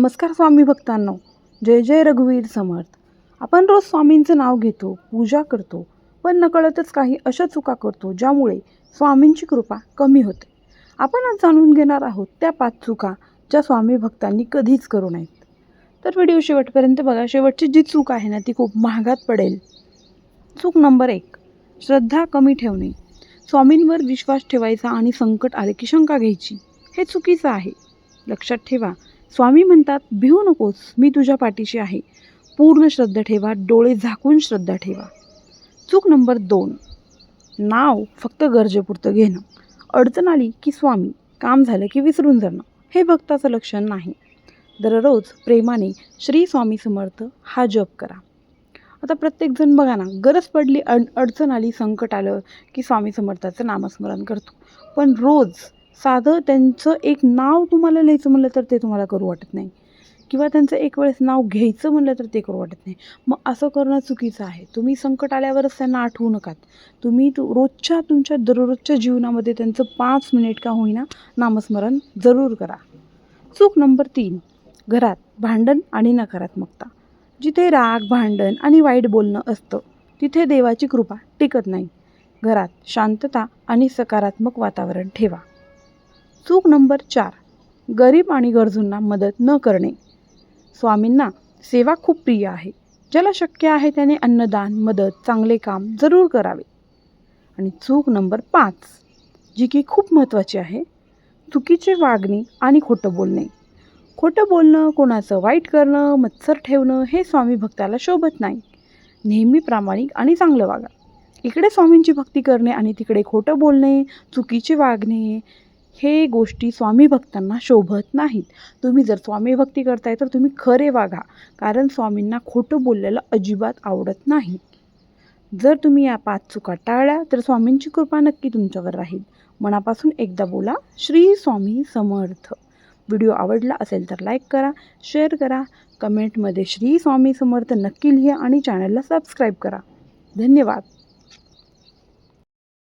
नमस्कार स्वामी भक्तांनो, जय जय रघुवीर समर्थ. आपण रोज स्वामींचं नाव घेतो, पूजा करतो, पण नकळतच काही अशा चुका करतो ज्यामुळे स्वामींची कृपा कमी होते. आपण आज जाणून घेणार आहोत त्या 5 चुका ज्या स्वामी भक्तांनी कधीच करू नयेत. तर व्हिडिओ शेवटपर्यंत बघा. शेवटची जी चूक आहे ना ती खूप महागात पडेल. चूक नंबर 1, श्रद्धा कमी ठेवणे. स्वामींवर विश्वास ठेवायचा आणि संकट आले की शंका घ्यायची, हे चुकीचं आहे. लक्षात ठेवा, स्वामी म्हणतात, भिवू नकोस, मी तुझ्या पाठीशी आहे. पूर्ण श्रद्धा ठेवा, डोळे झाकून श्रद्धा ठेवा. चूक नंबर 2, नाव फक्त गरजेपुरतं घेणं. अडचण आली की स्वामी, काम झालं की विसरून जाणं, हे भक्ताचं लक्षण नाही. दररोज प्रेमाने श्री स्वामी समर्थ हा जप करा. आता प्रत्येकजण बघा ना, गरज पडली, अडचण आली, संकट आलं की स्वामी समर्थाचं नामस्मरण करतो. पण रोज साधं त्यांचं एक नाव तुम्हाला लिहायचं म्हणलं तर ते तुम्हाला करू वाटत नाही, किंवा त्यांचं एक वेळेस नाव घ्यायचं म्हणलं तर ते करू वाटत नाही. मग असं करणं चुकीचं आहे. तुम्ही संकट आल्यावरच त्यांना आठवू नका. तुम्ही रोजच्या तुमच्या दररोजच्या जीवनामध्ये त्यांचं 5 मिनिट का होईना नामस्मरण जरूर करा. चूक नंबर 3, घरात भांडण आणि नकारात्मकता. जिथे राग, भांडण आणि वाईट बोलणं असतं तिथे देवाची कृपा टिकत नाही. घरात शांतता आणि सकारात्मक वातावरण ठेवा. चूक नंबर 4, गरीब आणि गरजूंना मदत न करणे. स्वामींना सेवा खूप प्रिय आहे. ज्याला शक्य आहे त्याने अन्नदान, मदत, चांगले काम जरूर करावे. आणि चूक नंबर 5, जी की खूप महत्त्वाची आहे, चुकीचे वागणे आणि खोटं बोलणे. खोटं बोलणं, कोणाचं वाईट करणं, मत्सर ठेवणं हे स्वामी भक्ताला शोभत नाही. नेहमी प्रामाणिक आणि चांगलं वागा. इकडे स्वामींची भक्ती करणे आणि तिकडे खोटं बोलणे, चुकीचे वागणे, हे गोष्टी स्वामी भक्तांना शोभत नाहीत. तुम्ही जर स्वामी भक्ती करताय तर तुम्ही खरे वागा, कारण स्वामींना खोटं बोललेलं अजिबात आवडत नाही. जर तुम्ही या 5 चुका टाळल्या तर स्वामींची कृपा नक्की तुमच्यावर राहील. मनापासून एकदा बोला, श्री स्वामी समर्थ. व्हिडिओ आवडला असेल तर लाईक करा, शेअर करा, कमेंटमध्ये श्री स्वामी समर्थ नक्की लिहा आणि चॅनलला सबस्क्राईब करा. धन्यवाद.